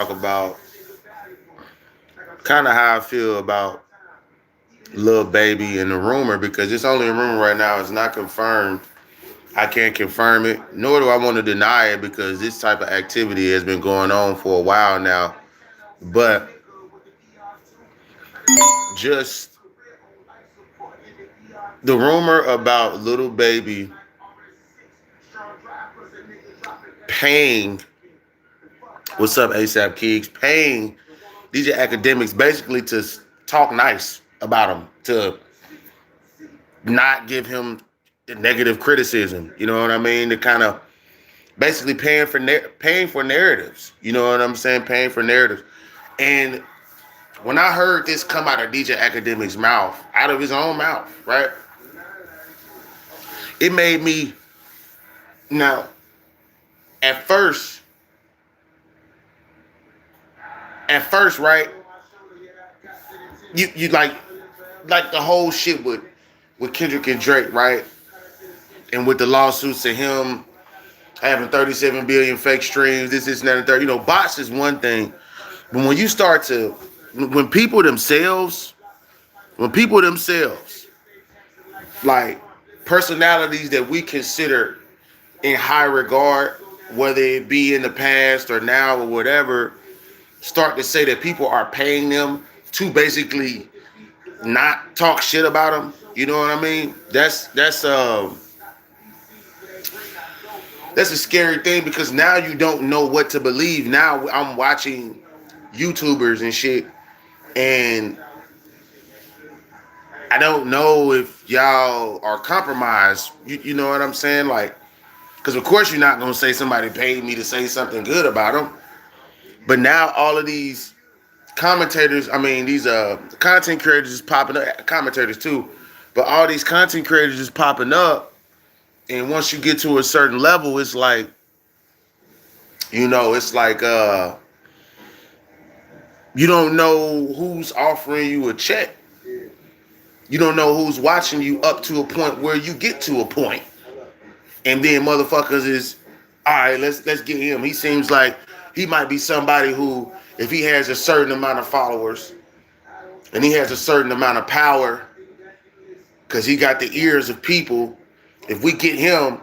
talk about kind of how I feel about Lil Baby and the rumor because it's only a rumor right now. It's not confirmed. I can't confirm it, nor do I want to deny it because this type of activity has been going on for a while now. But just the rumor about Little Baby paying, what's up, ASAP Keeks, paying DJ Academics basically to talk nice about him, to not give him the negative criticism. You know what I mean? To kind of basically paying for narratives. You know what I'm saying? Paying for narratives. And when I heard this come out of DJ Academic's mouth, out of his own mouth, right? It made me now. At first, right? You like the whole shit with Kendrick and Drake, right? And with the lawsuits to him having 37 billion fake streams, this, and that, and third. You know, bots is one thing, but when you start to, when people themselves, like personalities that we consider in high regard, whether it be in the past or now or whatever, start to say that people are paying them to basically not talk shit about them. You know what I mean? That's a scary thing because now you don't know what to believe. Now I'm watching YouTubers and shit, and I don't know if y'all are compromised. You know what I'm saying? Like, because of course you're not gonna say somebody paid me to say something good about them. But now all of these commentators, I mean these content creators is popping up, commentators too, but all these content creators is popping up, and once you get to a certain level, it's like, you know, it's like you don't know who's offering you a check. You don't know who's watching you up to a point where you get to a point. And then motherfuckers is, all right, let's get him. He seems like he might be somebody who, if he has a certain amount of followers and he has a certain amount of power, because he got the ears of people, if we get him,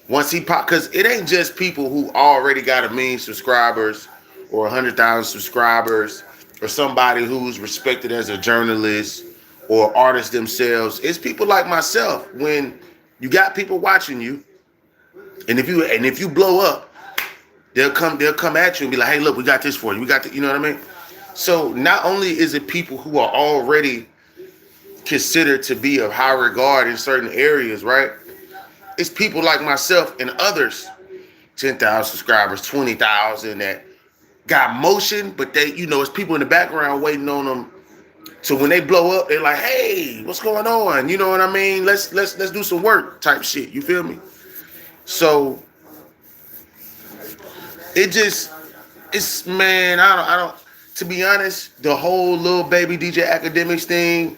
once he pop, because it ain't just people who already got a million subscribers or 100,000 subscribers or somebody who's respected as a journalist or artists themselves. It's people like myself. When you got people watching you, and if you blow up, they'll come at you and be like, hey, look, we got this for you. We got you know what I mean? So not only is it people who are already considered to be of high regard in certain areas, right? It's people like myself and others, 10,000 subscribers, 20,000 that got motion, but they, you know, it's people in the background waiting on them. So when they blow up, they're like, hey, what's going on? You know what I mean? Let's do some work type shit. You feel me? So it's man, I don't to be honest, the whole Lil Baby DJ Academics thing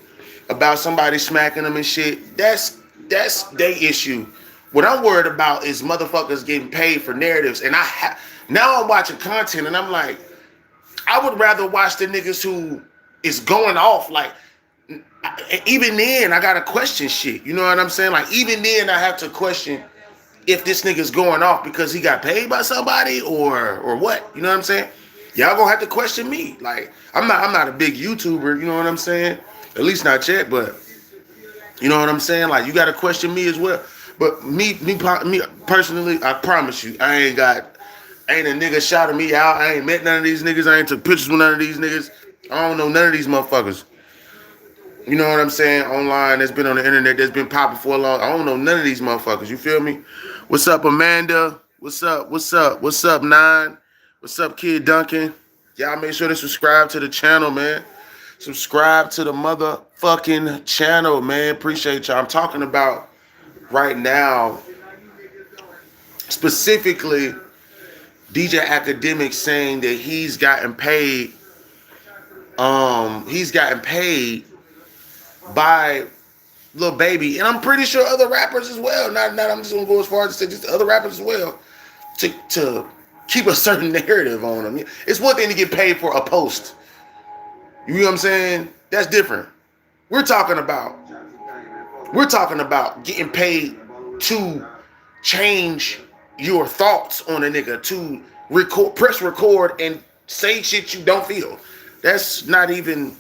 about somebody smacking them and shit, that's their issue. What I'm worried about is motherfuckers getting paid for narratives. And now I'm watching content and I'm like, I would rather watch the niggas who is going off. Like, even then, I gotta question shit. You know what I'm saying? Like, even then, I have to question if this nigga's going off because he got paid by somebody or what. You know what I'm saying? Y'all gonna have to question me. Like, I'm not a big YouTuber. You know what I'm saying? At least not yet. But you know what I'm saying? Like, you gotta question me as well. But me personally, I promise you, ain't a nigga shouting me out. I ain't met none of these niggas. I ain't took pictures with none of these niggas. I don't know none of these motherfuckers. You know what I'm saying? Online, that's been on the internet, that's been popping for a long. I don't know none of these motherfuckers. You feel me? What's up, Amanda? What's up? What's up? What's up, Nine? What's up, Kid Duncan? Y'all make sure to subscribe to the channel, man. Subscribe to the motherfucking channel, man. Appreciate y'all. I'm talking about right now, specifically, DJ Akademiks saying that he's gotten paid. He's gotten paid by Lil Baby, and I'm pretty sure other rappers as well. Not I'm just gonna go as far as to say just other rappers as well. To keep a certain narrative on them. It's one thing to get paid for a post. You know what I'm saying? That's different. We're talking about getting paid to change your thoughts on a nigga, to press record and say shit you don't feel. That's not even,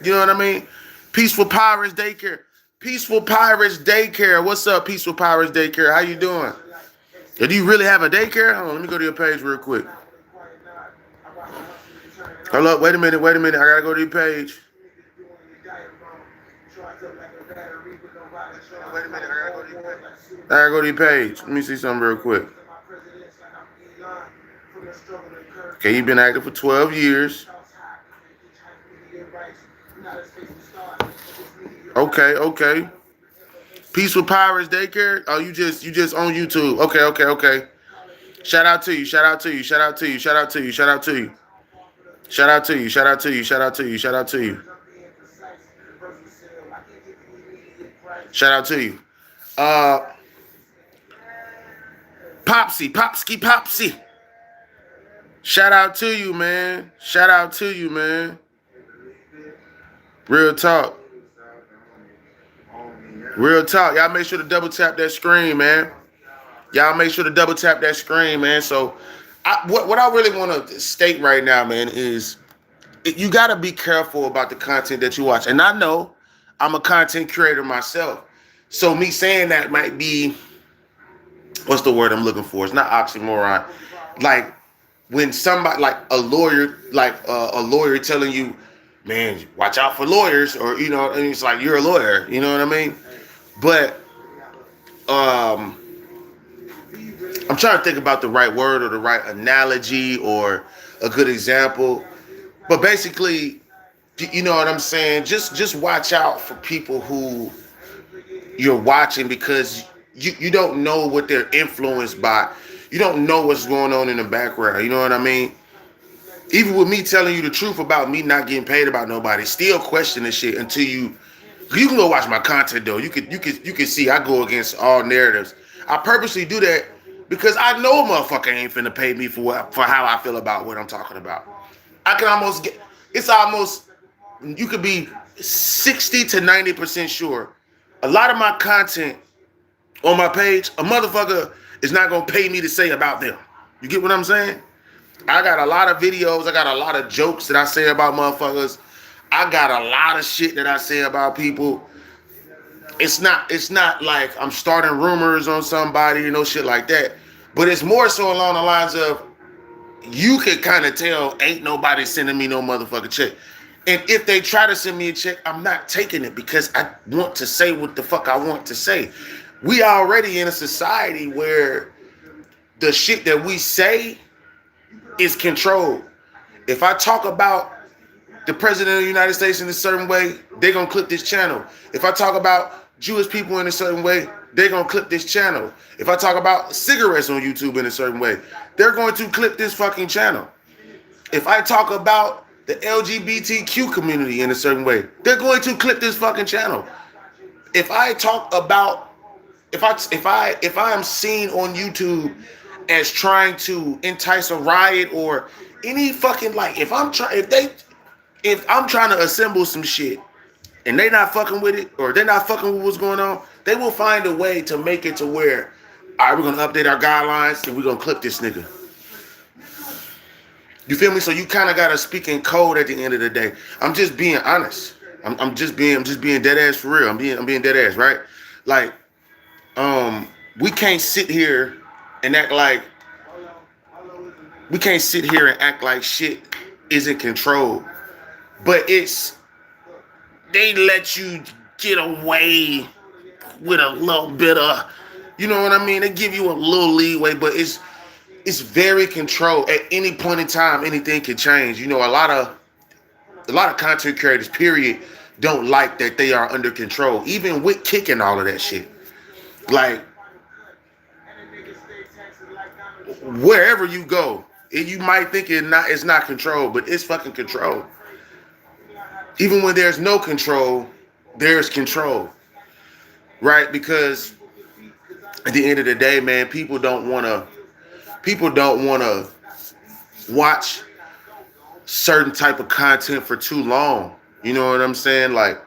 you know what I mean? Peaceful Pirates Daycare. Peaceful Pirates Daycare. What's up, Peaceful Pirates Daycare? How you doing? Do you really have a daycare? Hold on, let me go to your page real quick. Hold up, wait a minute. I gotta go to your page. I gotta go to your page. Let me see something real quick. Okay, you've been active for 12 years. Okay. Peaceful Pirates Daycare. Oh, you just on YouTube. Okay. Shout out to you. Popsy. Shout out to you, man. Real talk. Y'all make sure to double tap that screen, man. So, what I really want to state right now, man, is you got to be careful about the content that you watch. And I know I'm a content creator myself. So me saying that might be, what's the word I'm looking for? It's not oxymoron. Like when somebody, like a lawyer telling you, man, watch out for lawyers, or, you know, and it's like, you're a lawyer, you know what I mean? But I'm trying to think about the right word or the right analogy or a good example. But basically, you know what I'm saying? Just watch out for people who you're watching, because you don't know what they're influenced by. You don't know what's going on in the background. You know what I mean? Even with me telling you the truth about me not getting paid about nobody, still question this shit until you can go watch my content though. You can see I go against all narratives. I purposely do that because I know a motherfucker ain't finna pay me for how I feel about what I'm talking about. I can almost get, you could be 60 to 90% sure. A lot of my content on my page, a motherfucker is not gonna pay me to say about them. You get what I'm saying? I got a lot of videos, I got a lot of jokes that I say about motherfuckers. I got a lot of shit that I say about people. It's not like I'm starting rumors on somebody, you know, shit like that. But it's more so along the lines of, you could kind of tell ain't nobody sending me no motherfucking check. And if they try to send me a check, I'm not taking it because I want to say what the fuck I want to say. We already in a society where the shit that we say is controlled. If I talk about the president of the United States in a certain way, they're going to clip this channel. If I talk about Jewish people in a certain way, they're going to clip this channel. If I talk about cigarettes on YouTube in a certain way, they're going to clip this fucking channel. If I talk about the LGBTQ community in a certain way, they're going to clip this fucking channel. If I talk about, if I am seen on YouTube as trying to entice a riot or any fucking, like, if I'm trying to assemble some shit and they not fucking with it, or they're not fucking with what's going on, they will find a way to make it to where, all right, we're gonna update our guidelines and we're gonna clip this nigga. You feel me? So you kind of gotta speak in code at the end of the day. I'm just being honest. I'm just being dead ass for real. I'm being dead ass, right? Like, we can't sit here and act like shit isn't controlled. But they let you get away with a little bit of, you know what I mean? They give you a little leeway, but it's very controlled. At any point in time, anything can change. You know, a lot of content creators, period, don't like that they are under control, even with kicking all of that shit. Like, wherever you go, you might think it's not control, but it's fucking control. Even when there's no control, there's control, right? Because at the end of the day, man, people don't want to watch certain type of content for too long. You know what I'm saying? Like,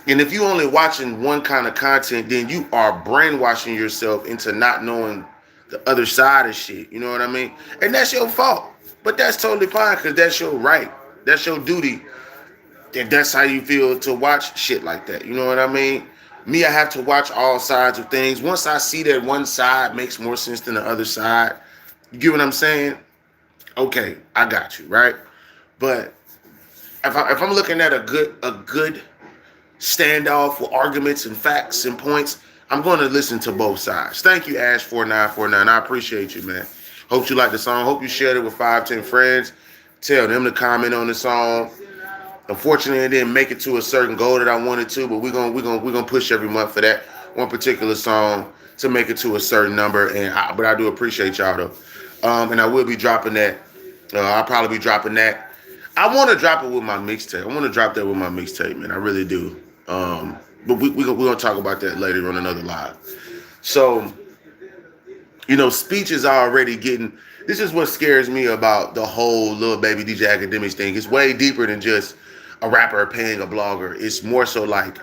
and if you only watching one kind of content, then you are brainwashing yourself into not knowing the other side of shit. You know what I mean? And that's your fault. But that's totally fine because that's your right. That's your duty. And that's how you feel to watch shit like that. You know what I mean? Me, I have to watch all sides of things. Once I see that one side makes more sense than the other side, you get what I'm saying? Okay, I got you, right? But if I'm looking at a good standoff with arguments and facts and points, I'm going to listen to both sides. Thank you, Ash4949. I appreciate you, man. Hope you like the song. Hope you shared it with 5, 10 friends. Tell them to comment on the song. Unfortunately, it didn't make it to a certain goal that I wanted to, but we're gonna push every month for that one particular song to make it to a certain number. But I do appreciate y'all though, and I will be dropping that. I'll probably be dropping that. I want to drop it with my mixtape. I want to drop that with my mixtape, man. I really do. But we're gonna talk about that later on another live. So, speech is already getting. This is what scares me about the whole little baby DJ Akademiks thing. It's way deeper than just a rapper paying a blogger. It's more so like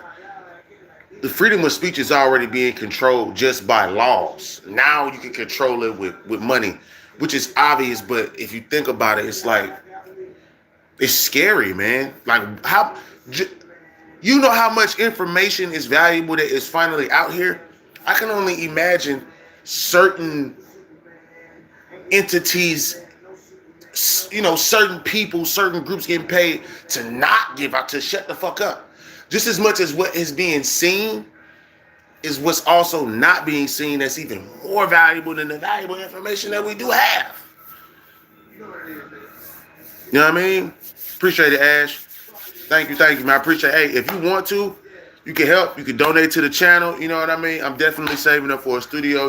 the freedom of speech is already being controlled just by laws. Now you can control it with money, which is obvious. But if you think about it, it's like it's scary, man. Like you know how much information is valuable that is finally out here. I can only imagine certain entities, certain people, certain groups getting paid to not give out, to shut the fuck up. Just as much as what is being seen is what's also not being seen that's even more valuable than the valuable information that we do have. You know what I mean? Appreciate it, Ash. Thank you, man. I appreciate it. Hey, if you want to, you can help. You can donate to the channel. You know what I mean? I'm definitely saving up for a studio,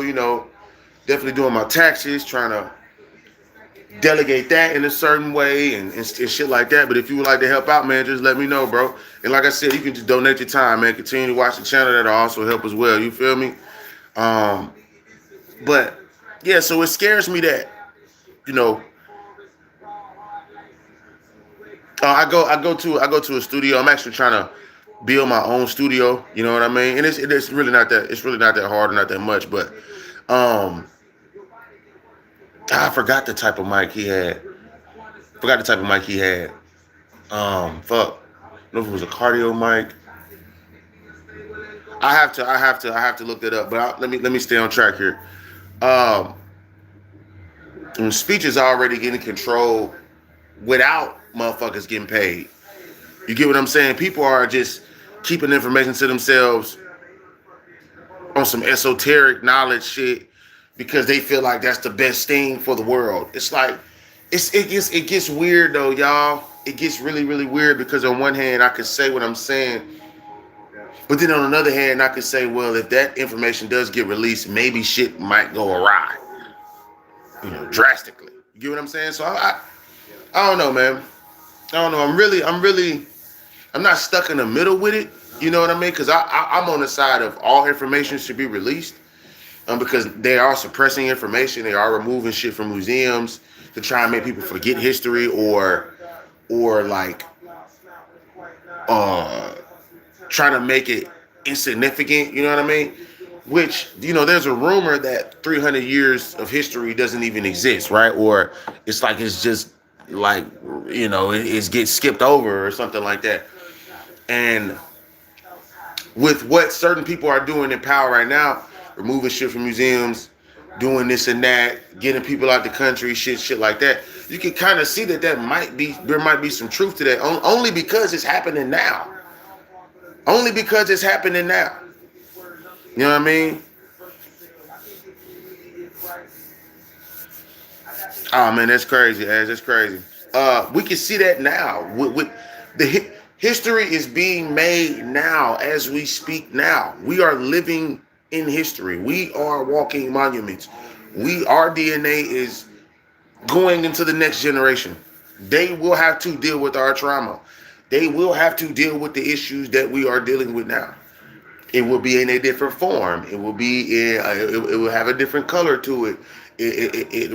definitely doing my taxes, trying to delegate that in a certain way and shit like that. But if you would like to help out, man, just let me know, bro. And like I said, you can just donate your time, man. Continue to watch the channel. That'll also help as well. You feel me? But yeah, so it scares me that, I go to a studio. I'm actually trying to build my own studio. You know what I mean? And it's really not that hard or not that much. But I forgot the type of mic he had. Fuck. I don't know if it was a cardio mic. I have to look that up. But let me stay on track here. When speech is already getting controlled without motherfuckers getting paid. You get what I'm saying? People are just keeping information to themselves on some esoteric knowledge shit because they feel like that's the best thing for the world. It's like it gets weird though, y'all. It gets really, really weird because on one hand I could say what I'm saying, but then on another hand I could say, well, if that information does get released, maybe shit might go awry, drastically. You get what I'm saying? So I don't know, man. I don't know. I'm not stuck in the middle with it. You know what I mean? Because I'm on the side of all information should be released. Because they are suppressing information. They are removing shit from museums to try and make people forget history or like trying to make it insignificant. You know what I mean? Which, there's a rumor that 300 years of history doesn't even exist, right? Or it's just like, it gets skipped over or something like that. And with what certain people are doing in power right now, removing shit from museums, doing this and that, getting people out the country, shit like that, you can kind of see that there might be some truth to that, only because it's happening now. Only because it's happening now. You know what I mean? Oh man, that's crazy, Ash. That's crazy. We can see that now. With the history is being made now as we speak. Now we are living in history. We are walking monuments. Our DNA is going into the next generation. They will have to deal with our trauma. They will have to deal with the issues that we are dealing with now. It will be in a different form. It will be it will have a different color to it. It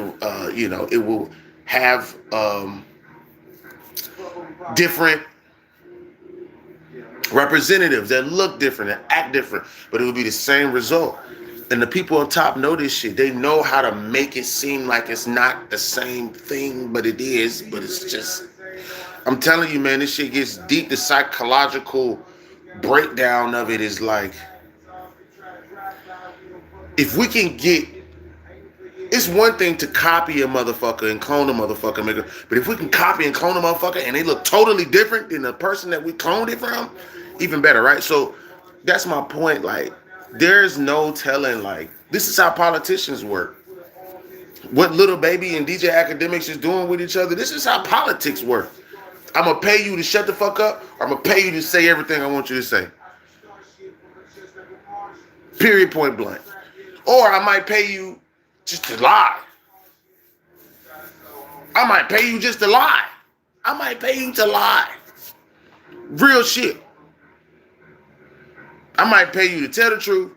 will have different representatives that look different and act different, but it would be the same result. And the people on top know this shit. They know how to make it seem like it's not the same thing, but it is. But it's just, I'm telling you, man, this shit gets deep. The psychological breakdown of it is like, if we can get, it's one thing to copy a motherfucker and clone a motherfucker, but if we can copy and clone a motherfucker and they look totally different than the person that we cloned it from, even better, right? So that's my point. Like, there's no telling, like, this is how politicians work. What Little Baby and DJ Akademiks is doing with each other, this is how politics work. I'm going to pay you to shut the fuck up, or I'm going to pay you to say everything I want you to say. Period, point blank. Or I might pay you just to lie. I might pay you just to lie. I might pay you to lie. Real shit. I might pay you to tell the truth.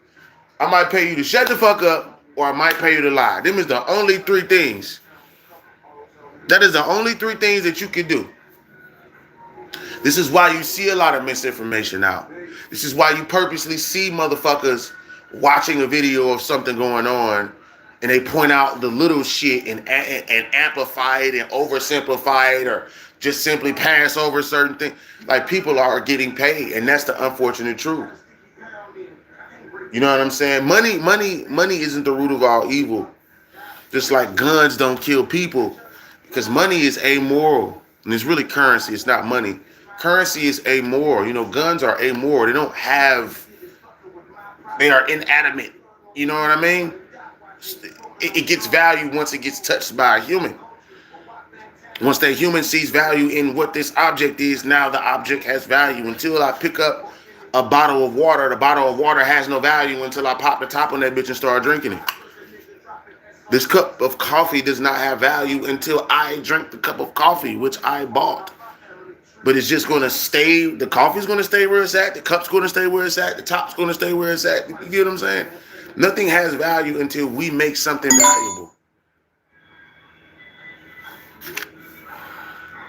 I might pay you to shut the fuck up, or I might pay you to lie. Them is the only three things. That is the only three things that you can do. This is why you see a lot of misinformation out. This is why you purposely see motherfuckers watching a video of something going on, and they point out the little shit and amplify it and oversimplify it, or just simply pass over certain things. Like, people are getting paid, and that's the unfortunate truth. You know what I'm saying? Money isn't the root of all evil. Just like guns don't kill people, because money is amoral, and it's really currency. It's not money. Currency is amoral. You know, guns are amoral. They don't have. They are inanimate. You know what I mean? It gets value once it gets touched by a human. Once that human sees value in what this object is, now the object has value. Until I pick up a bottle of water, the bottle of water has no value until I pop the top on that bitch and start drinking it. This cup of coffee does not have value until I drink the cup of coffee, which I bought. But it's just going to stay, the coffee's going to stay where it's at, the cup's going to stay where it's at, the top's going to stay where it's at. You get what I'm saying? Nothing has value until we make something valuable.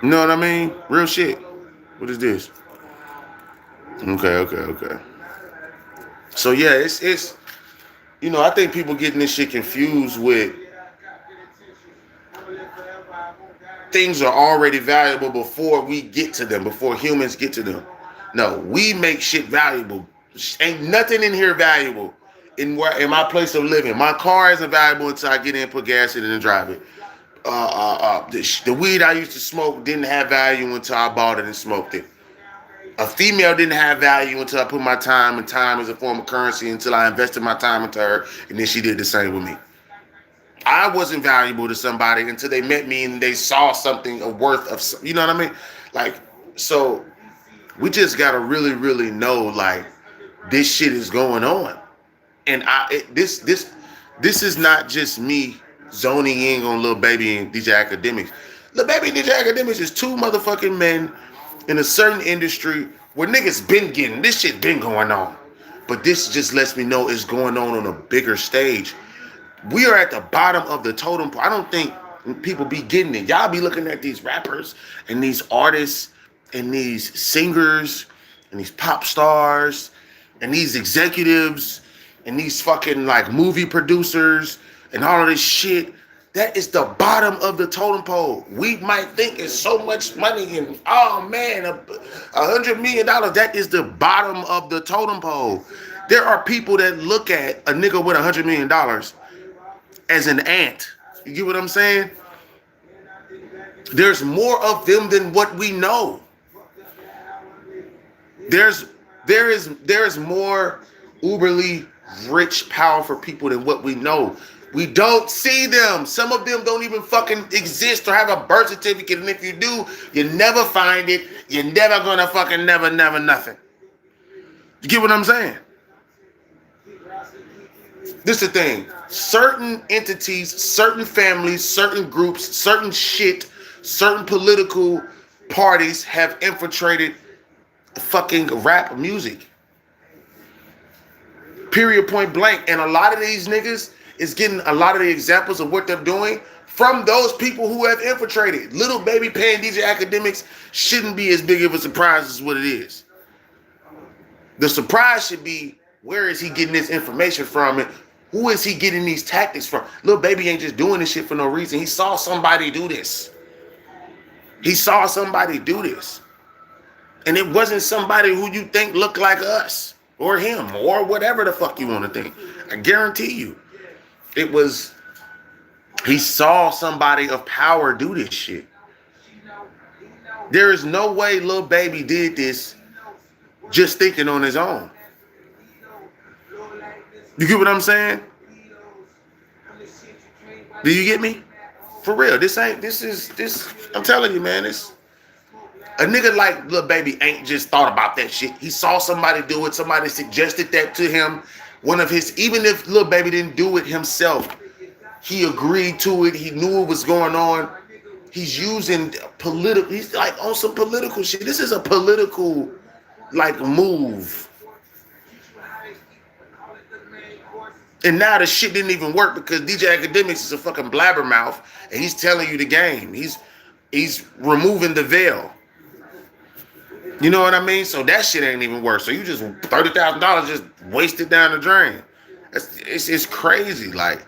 You know what I mean? Real shit. What is this? Okay. So yeah, it's you know, I think people getting this shit confused with things are already valuable before we get to them, before humans get to them. No, we make shit valuable. Ain't nothing in here valuable in my place of living. My car isn't valuable until I get in, put gas in it, and drive it. The weed I used to smoke didn't have value until I bought it and smoked it. A female didn't have value until I put my time, and time is a form of currency, until I invested my time into her, and then she did the same with me. I wasn't valuable to somebody until they met me and they saw something of worth of, you know what I mean? Like, so we just gotta really, really know, like, this shit is going on, and this is not just me zoning in on Lil Baby and DJ Akademiks. Lil Baby and DJ Akademiks is two motherfucking men in a certain industry where niggas been getting, this shit been going on. But this just lets me know it's going on a bigger stage. We are at the bottom of the totem pole. I don't think people be getting it. Y'all be looking at these rappers and these artists and these singers and these pop stars and these executives and these fucking like movie producers and all of this shit. That is the bottom of the totem pole. We might think it's so much money and, oh man, $100 million. That is the bottom of the totem pole. There are people that look at a nigga with $100 million as an ant. You get what I'm saying? There's more of them than what we know. There is more uberly rich, powerful people than what we know. We don't see them. Some of them don't even fucking exist or have a birth certificate. And if you do, you never find it. You're never gonna fucking never nothing. You get what I'm saying? This is the thing. Certain entities, certain families, certain groups, certain shit, certain political parties have infiltrated fucking rap music. Period, point blank. And a lot of these niggas is getting a lot of the examples of what they're doing from those people who have infiltrated. Little Baby paying DJ Academics shouldn't be as big of a surprise as what it is. The surprise should be, where is he getting this information from, and who is he getting these tactics from? Little Baby ain't just doing this shit for no reason. He saw somebody do this. He saw somebody do this. And it wasn't somebody who you think looked like us or him or whatever the fuck you want to think. I guarantee you. It was, he saw somebody of power do this shit. There is no way Lil Baby did this just thinking on his own. You get what I'm saying? Do you get me? For real, this, I'm telling you, man, a nigga like Lil Baby ain't just thought about that shit. He saw somebody do it. Somebody suggested that to him. One of his, even if Lil Baby didn't do it himself, he agreed to it. He knew what was going on. He's using political, he's like on some political shit. This is a political, like, move. And now the shit didn't even work because DJ Akademiks is a fucking blabbermouth and he's telling you the game. He's removing the veil. You know what I mean? So that shit ain't even work. So you just $30,000 just wasted down the drain. It's crazy. Like,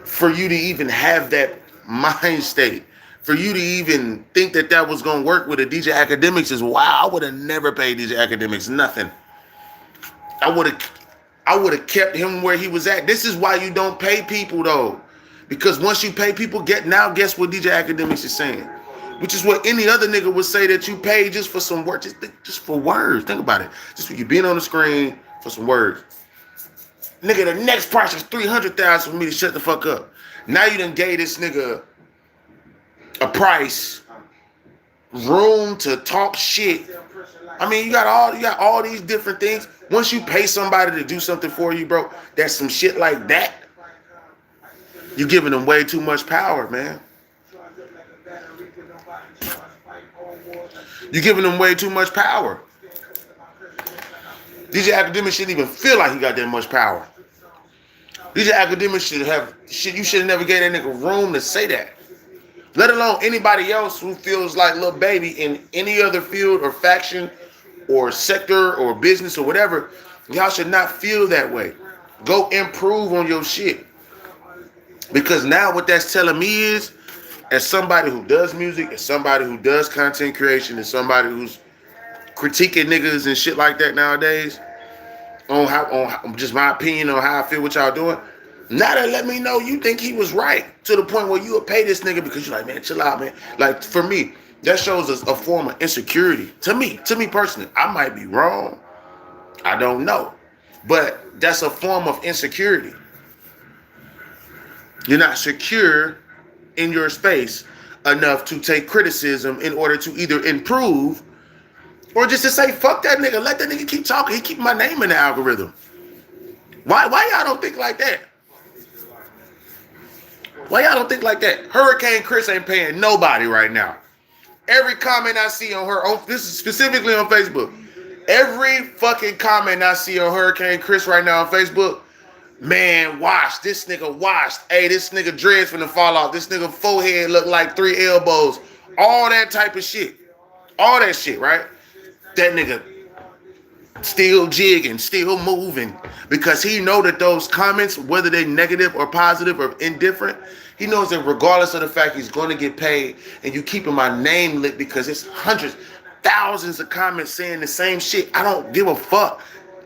for you to even have that mind state, for you to even think that that was gonna work with a DJ Akademiks is wow. I would have never paid DJ Akademiks nothing. I would have kept him where he was at. This is why you don't pay people though, because once you pay people, guess what DJ Akademiks is saying, which is what any other nigga would say that you pay just for some work, just for words. Think about it, just for you being on the screen for some words. Nigga, the next price is $300,000 for me to shut the fuck up. Now you done gave this nigga a price, room to talk shit. I mean, you got all these different things. Once you pay somebody to do something for you, bro, that's some shit like that. You're giving them way too much power, man. You're giving them way too much power. DJ Akademiks shouldn't even feel like he got that much power. DJ Akademiks should have shit. You should have never gave that nigga room to say that. Let alone anybody else who feels like Lil Baby in any other field or faction or sector or business or whatever. Y'all should not feel that way. Go improve on your shit. Because now what that's telling me is, as somebody who does music, as somebody who does content creation, as somebody who's critiquing niggas and shit like that nowadays, on just my opinion on how I feel what y'all doing. Now that let me know you think he was right to the point where you would pay this nigga because you're like, man, chill out, man. Like, for me, that shows us a form of insecurity. To me personally, I might be wrong. I don't know. But that's a form of insecurity. You're not secure in your space enough to take criticism in order to either improve or just to say, fuck that nigga. Let that nigga keep talking. He keep my name in the algorithm. Why y'all don't think like that? Why y'all don't think like that? Hurricane Chris ain't paying nobody right now. Every comment I see on her, this is specifically on Facebook. Every fucking comment I see on Hurricane Chris right now on Facebook, man, washed. This nigga washed. Hey, this nigga dreads finna fall off. This nigga forehead look like 3 elbows. All that type of shit. All that shit, right? That nigga still jigging, still moving, because he know that those comments, whether they negative or positive or indifferent, he knows that regardless of the fact he's going to get paid, and you keeping my name lit because it's hundreds, thousands of comments saying the same shit. I don't give a fuck.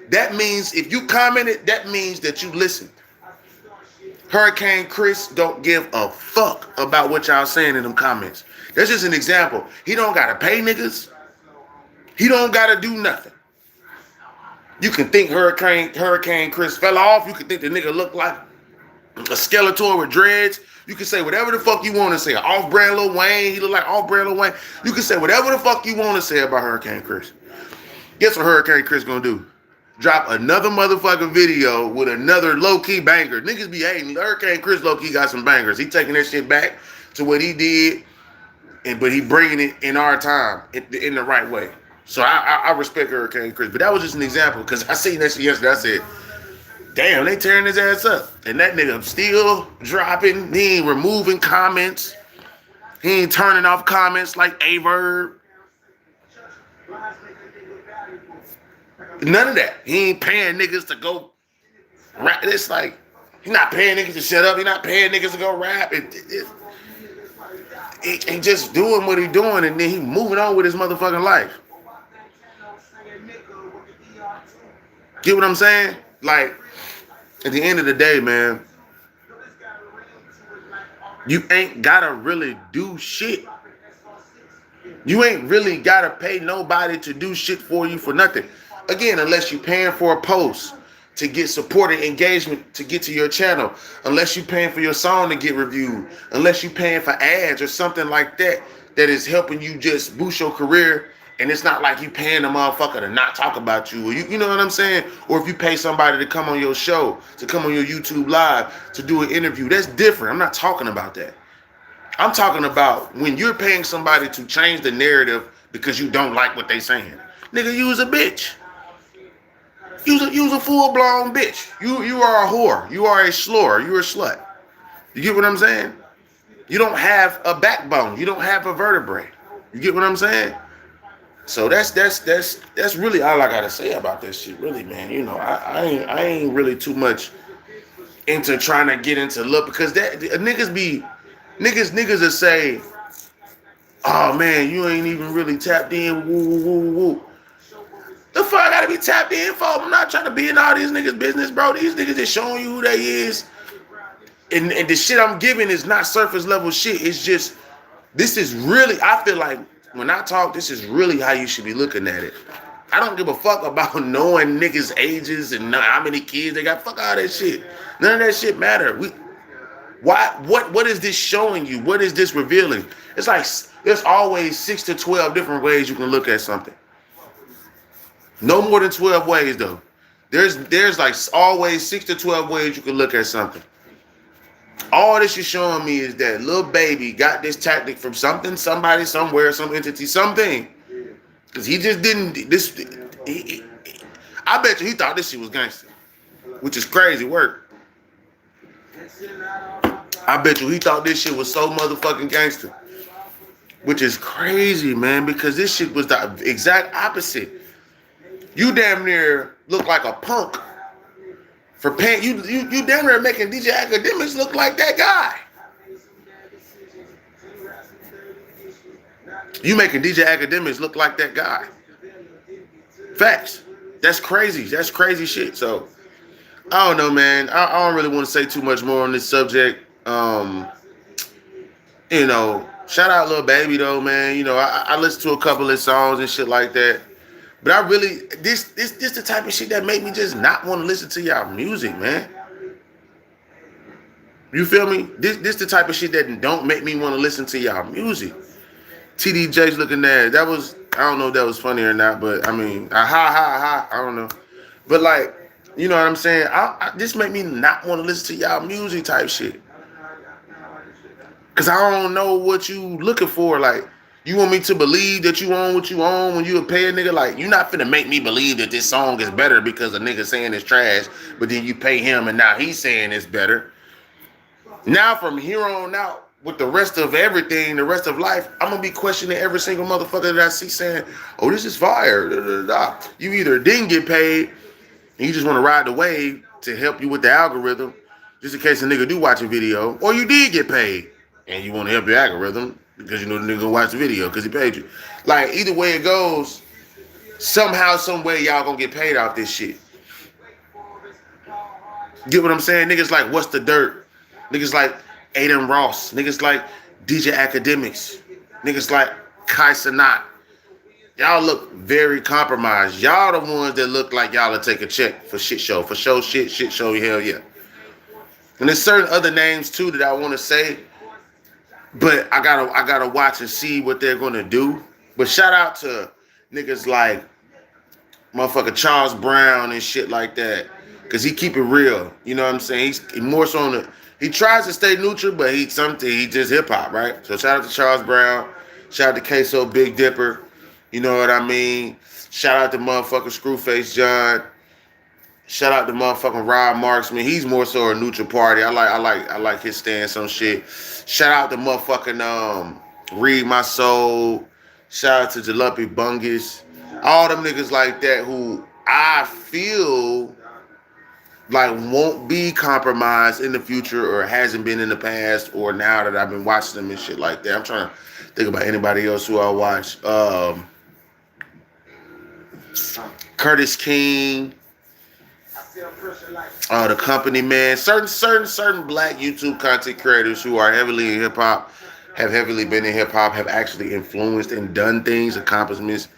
That means if you commented, that means that you listened. Hurricane Chris don't give a fuck about what y'all saying in them comments. That's just an example. He don't gotta pay niggas. He don't gotta do nothing. You can think Hurricane Chris fell off. You can think the nigga looked like a Skeletor with dreads. You can say whatever the fuck you want to say. Off-brand Lil Wayne. He look like off-brand Lil Wayne. You can say whatever the fuck you want to say about Hurricane Chris. Guess what Hurricane Chris gonna do? Drop another motherfucking video with another low-key banger. Niggas be hating. Hurricane Chris low-key got some bangers. He taking that shit back to what he did, but he bringing it in our time in the right way. So I respect Hurricane Chris, but that was just an example because I seen that shit yesterday. I said, damn, they tearing his ass up. And that nigga still dropping. He ain't removing comments. He ain't turning off comments like Averb. None of that. He ain't paying niggas to go rap. It's like, he not paying niggas to shut up. He not paying niggas to go rap. He just doing what he doing, and then he moving on with his motherfucking life. Get what I'm saying? Like, at the end of the day, man, you ain't gotta really do shit. You ain't really gotta pay nobody to do shit for you for nothing. Again, unless you paying for a post to get support and engagement to get to your channel, unless you paying for your song to get reviewed, unless you paying for ads or something like that that is helping you just boost your career, and it's not like you paying the motherfucker to not talk about you, or you know what I'm saying? Or if you pay somebody to come on your show, to come on your YouTube live, to do an interview, that's different. I'm not talking about that. I'm talking about when you're paying somebody to change the narrative because you don't like what they saying. Nigga, use a bitch. Use a full-blown bitch. You are a whore. You are a slur. You're a slut. You get what I'm saying? You don't have a backbone. You don't have a vertebrae. You get what I'm saying? So that's really all I gotta say about this shit, really, man. You know, I ain't really too much into trying to get into look, because that niggas will say, oh man, you ain't even really tapped in. Woo woo woo woo. The fuck I gotta be tapped in for? I'm not trying to be in all these niggas' business, bro. These niggas just showing you who they is. And the shit I'm giving is not surface level shit. It's just, this is really, I feel like when I talk, this is really how you should be looking at it. I don't give a fuck about knowing niggas' ages and how many kids they got. Fuck all that shit. None of that shit matter. What is this showing you? What is this revealing? It's like there's always 6 to 12 different ways you can look at something. No more than 12 ways though. There's like always 6 to 12 ways you can look at something. All this is showing me is that little baby got this tactic from something, somebody, somewhere, some entity, something. Because he just didn't, I bet you he thought this shit was gangster, which is crazy work. I bet you he thought this shit was so motherfucking gangster, which is crazy, man, because this shit was the exact opposite. You damn near look like a punk for paying. You damn near making DJ Akademiks look like that guy. You making DJ Akademiks look like that guy. Facts. That's crazy. That's crazy shit. So I don't know, man. I don't really want to say too much more on this subject. You know, shout out Lil Baby though, man. You know, I listened to a couple of songs and shit like that. But I really, this the type of shit that make me just not want to listen to y'all music, man. You feel me? This the type of shit that don't make me want to listen to y'all music. TDJ's looking at that was, I don't know if that was funny or not, but I mean, I don't know. But like, you know what I'm saying? This make me not want to listen to y'all music type shit. Cause I don't know what you looking for. Like, you want me to believe that you own what you own when you a pay a nigga? Like, you not finna make me believe that this song is better because a nigga saying it's trash, but then you pay him and now he's saying it's better. Now from here on out, with the rest of everything, the rest of life, I'm gonna be questioning every single motherfucker that I see saying, oh, this is fire. Da, da, da. You either didn't get paid and you just want to ride the wave to help you with the algorithm, just in case a nigga do watch a video, or you did get paid and you want to help your algorithm because you know the nigga gonna watch the video because he paid you. Like, either way it goes, somehow, some way, y'all gonna get paid off this shit. Get what I'm saying? Niggas like What's the Dirt? Niggas like Aiden Ross. Niggas like DJ Akademiks. Niggas like Kai Cenat. Y'all look very compromised. Y'all the ones that look like y'all will take a check for shit show. For show shit show, hell yeah. And there's certain other names too that I want to say, but I gotta watch and see what they're gonna do. But shout out to niggas like motherfucker Charles Brown and shit like that, cause he keep it real. You know what I'm saying? He's more so on the. He tries to stay neutral, but he just hip hop, right? So shout out to Charles Brown. Shout out to Queso Big Dipper. You know what I mean? Shout out to motherfucker Screwface John. Shout out to motherfucking Rob Marksman. He's more so a neutral party. I like his stance on shit. Shout out to motherfucking Read My Soul. Shout out to Jalopy Bungus. All them niggas like that who I feel like won't be compromised in the future or hasn't been in the past or now that I've been watching them and shit like that. I'm trying to think about anybody else who I watch. Curtis King, the company man, certain black YouTube content creators who are heavily in hip hop, have heavily been in hip hop, have actually influenced and done things, accomplishments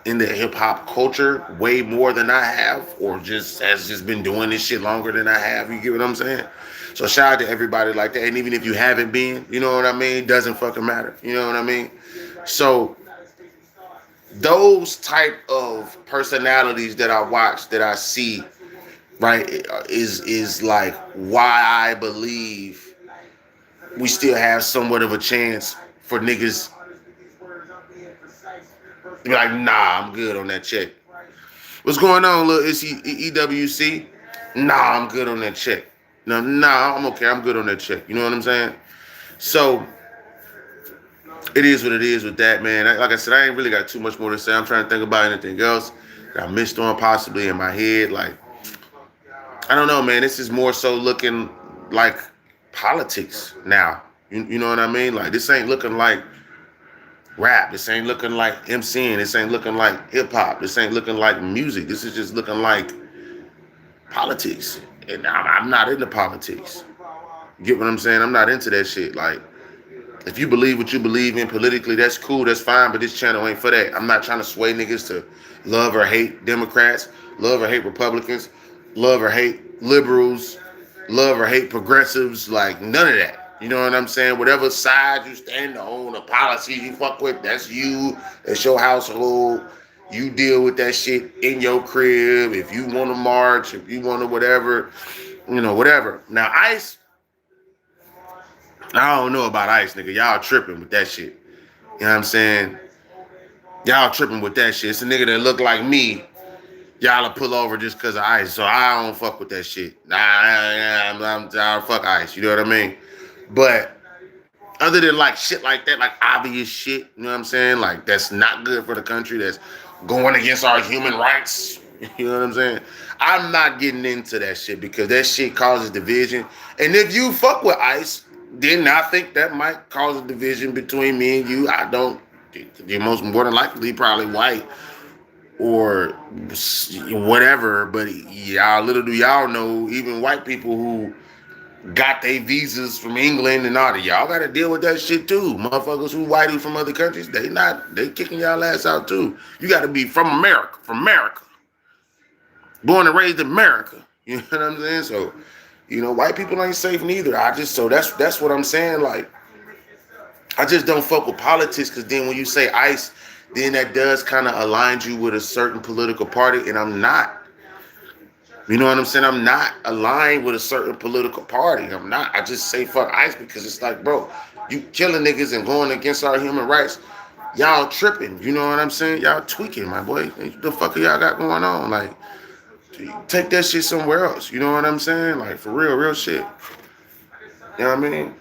in the hip hop culture way more than I have, or just has just been doing this shit longer than I have. You get what I'm saying? So shout out to everybody like that. And even if you haven't been, you know what I mean? Doesn't fucking matter. You know what I mean? So those type of personalities that I watch, that I see, right, is like why I believe we still have somewhat of a chance for niggas to be like, nah, I'm good on that check. What's going on, little EWC? Nah, I'm good on that check. No, nah, I'm okay. I'm good on that check. You know what I'm saying? So it is what it is with that, man. Like I said, I ain't really got too much more to say. I'm trying to think about anything else that I missed on possibly in my head. Like, I don't know, man. This is more so looking like politics now. You know what I mean? Like, this ain't looking like rap. This ain't looking like MCing. This ain't looking like hip hop. This ain't looking like music. This is just looking like politics. And I'm not into politics. You get what I'm saying? I'm not into that shit. Like, if you believe what you believe in politically, that's cool, that's fine, but this channel ain't for that. I'm not trying to sway niggas to love or hate Democrats, love or hate Republicans, love or hate liberals, love or hate progressives, like none of that. You know what I'm saying? Whatever side you stand on, the policy you fuck with, that's you, that's your household. You deal with that shit in your crib. If you want to march, if you want to whatever, whatever. Now, ICE, I don't know about ICE, nigga. Y'all tripping with that shit. You know what I'm saying? Y'all tripping with that shit. It's a nigga that look like me. Y'all pull over just because of ICE. So I don't fuck with that shit. I don't fuck ICE. You know what I mean? But other than like shit like that, like obvious shit, you know what I'm saying? Like that's not good for the country. That's going against our human rights. You know what I'm saying? I'm not getting into that shit because that shit causes division. And if you fuck with ICE, then I think that might cause a division between me and you. I don't. You're most more than likely probably white or whatever. But y'all, little do y'all know, even white people who got their visas from England and all that, y'all got to deal with that shit too. Motherfuckers who white from other countries, they kicking y'all ass out too. You got to be from America, born and raised in America. You know what I'm saying? So, white people ain't safe neither. That's what I'm saying. Like, I just don't fuck with politics because then when you say ICE, then that does kind of align you with a certain political party, and I'm not. You know what I'm saying? I'm not aligned with a certain political party. I'm not. I just say fuck ICE because it's like, bro, you killing niggas and going against our human rights. Y'all tripping. You know what I'm saying? Y'all tweaking, my boy. What the fuck y'all got going on? Like, take that shit somewhere else. You know what I'm saying? Like, for real shit. You know what I mean?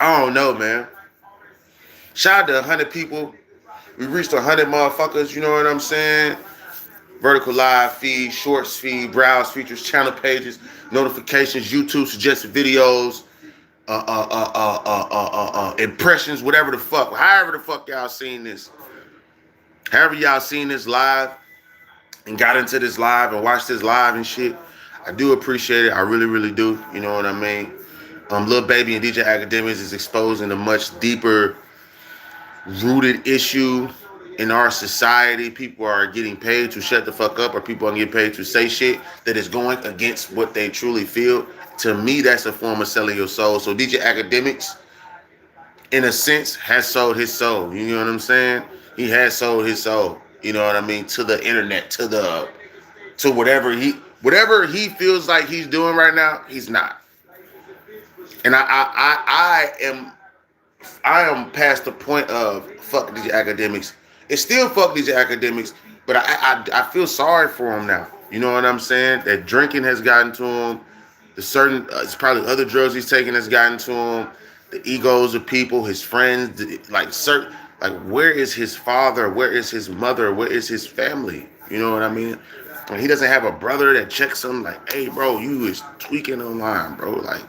I don't know, man. Shout out to 100 people. We reached 100 motherfuckers. You know what I'm saying? Vertical live feed, shorts feed, browse features, channel pages, notifications, YouTube suggested videos, impressions, whatever the fuck, however the fuck y'all seen this. However y'all seen this live and got into this live and watched this live and shit, I do appreciate it. I really, really do. You know what I mean? Lil Baby and DJ Akademiks is exposing a much deeper rooted issue in our society. People are getting paid to shut the fuck up, or people are getting paid to say shit that is going against what they truly feel. To me, that's a form of selling your soul. So DJ Akademiks, in a sense, has sold his soul. You know what I'm saying? He has sold his soul. You know what I mean? To the internet, to whatever he feels like he's doing right now, he's not. And I am past the point of fuck these academics. It's still fuck these academics, But I feel sorry for him now. You know what I'm saying? That drinking has gotten to him. The certain, it's probably other drugs he's taking has gotten to him. The egos of people, his friends, like certain, like where is his father? Where is his mother? Where is his family? You know what I mean? When he doesn't have a brother that checks him, like, hey, bro, you is tweaking online, bro. Like,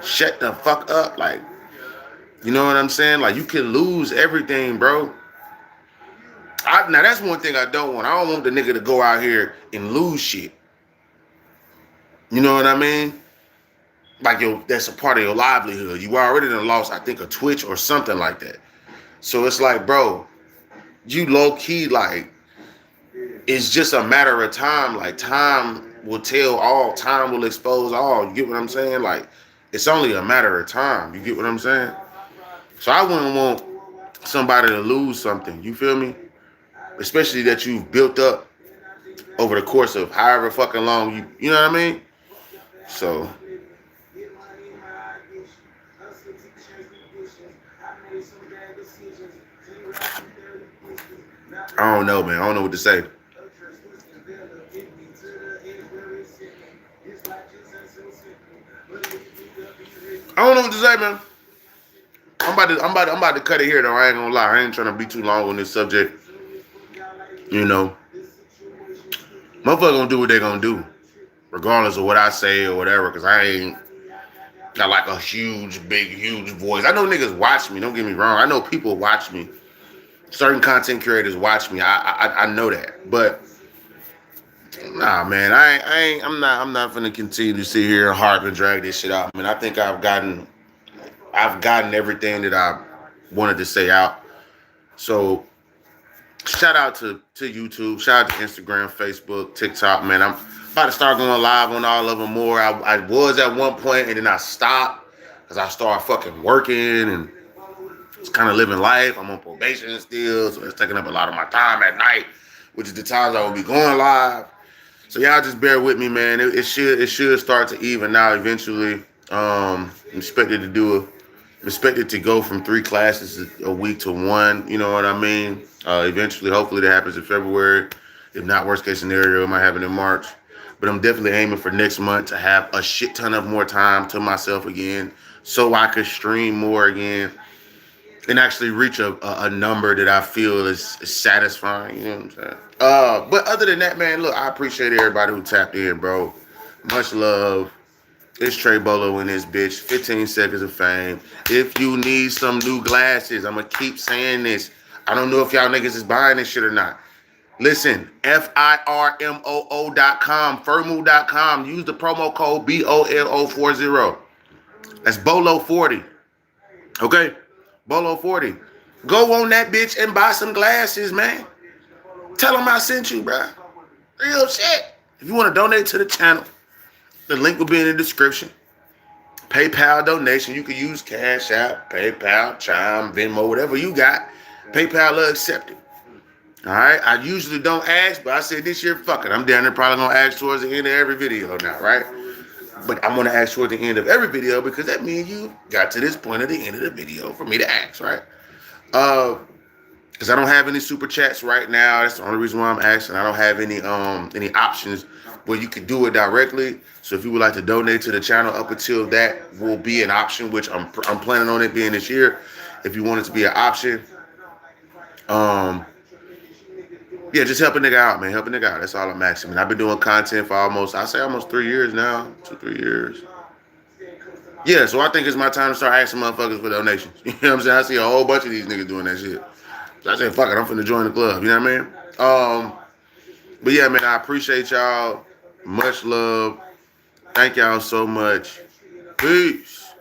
shut the fuck up. Like, you know what I'm saying? Like, you can lose everything, bro. Now that's one thing I don't want. I don't want the nigga to go out here and lose shit. You know what I mean? Like that's a part of your livelihood. You already done lost, I think, a Twitch or something like that. So it's like, bro, you low key like it's just a matter of time. Like time will tell all. Time will expose all. You get what I'm saying? Like it's only a matter of time. You get what I'm saying? So I wouldn't want somebody to lose something. You feel me? Especially that you've built up over the course of however fucking long you know what I mean? So I don't know, man. I don't know what to say. I don't know what to say, man. I'm about to cut it here though. I ain't gonna lie. I ain't trying to be too long on this subject. You know, motherfuckers gonna do what they gonna do, regardless of what I say or whatever. Cause I ain't got like a huge voice. I know niggas watch me. Don't get me wrong. I know people watch me. Certain content creators watch me. I know that. But nah, man, I'm not gonna continue to sit here and harp and drag this shit out. Man, I think I've gotten everything that I wanted to say out. So shout out to YouTube, shout out to Instagram, Facebook, TikTok, man. I'm about to start going live on all of them more. I was at one point and then I stopped because I started fucking working and it's kind of living life. I'm on probation still, so it's taking up a lot of my time at night, which is the times I will be going live. So y'all just bear with me, man. It should start to even out eventually. I'm expected to go from 3 classes a week to 1. You know what I mean? Eventually, hopefully that happens in February. If not, worst case scenario, it might happen in March. But I'm definitely aiming for next month to have a shit ton of more time to myself again, so I could stream more again and actually reach a number that I feel is satisfying. You know what I'm saying? But other than that, man, look, I appreciate everybody who tapped in, bro. Much love. It's Trey Bolo in this bitch. 15 seconds of fame. If you need some new glasses, I'm going to keep saying this. I don't know if y'all niggas is buying this shit or not. Listen, FIRMOO.com, Firmoo.com. Use the promo code BOLO40. That's BOLO40. Okay? BOLO40. Go on that bitch and buy some glasses, man. Tell them I sent you, bro. Real shit. If you want to donate to the channel, the link will be in the description. PayPal donation. You can use Cash App, PayPal, Chime, Venmo, whatever you got. PayPal will accept it. All right? I usually don't ask, but I said this year, fuck it. I'm down there probably going to ask towards the end of every video now, right? But I'm going to ask towards the end of every video because that means you got to this point at the end of the video for me to ask, right? Because I don't have any super chats right now. That's the only reason why I'm asking. I don't have any options where you can do it directly. So if you would like to donate to the channel up until that will be an option, which I'm planning on it being this year. If you want it to be an option, yeah, just help a nigga out, man. Help a nigga out. That's all I'm asking. And I've been doing content for almost 3 years now. 2-3 years. Yeah, so I think it's my time to start asking motherfuckers for donations. You know what I'm saying? I see a whole bunch of these niggas doing that shit. So I said, fuck it, I'm finna join the club. You know what I mean? But yeah, man, I appreciate y'all. Much love. Thank y'all so much. Peace.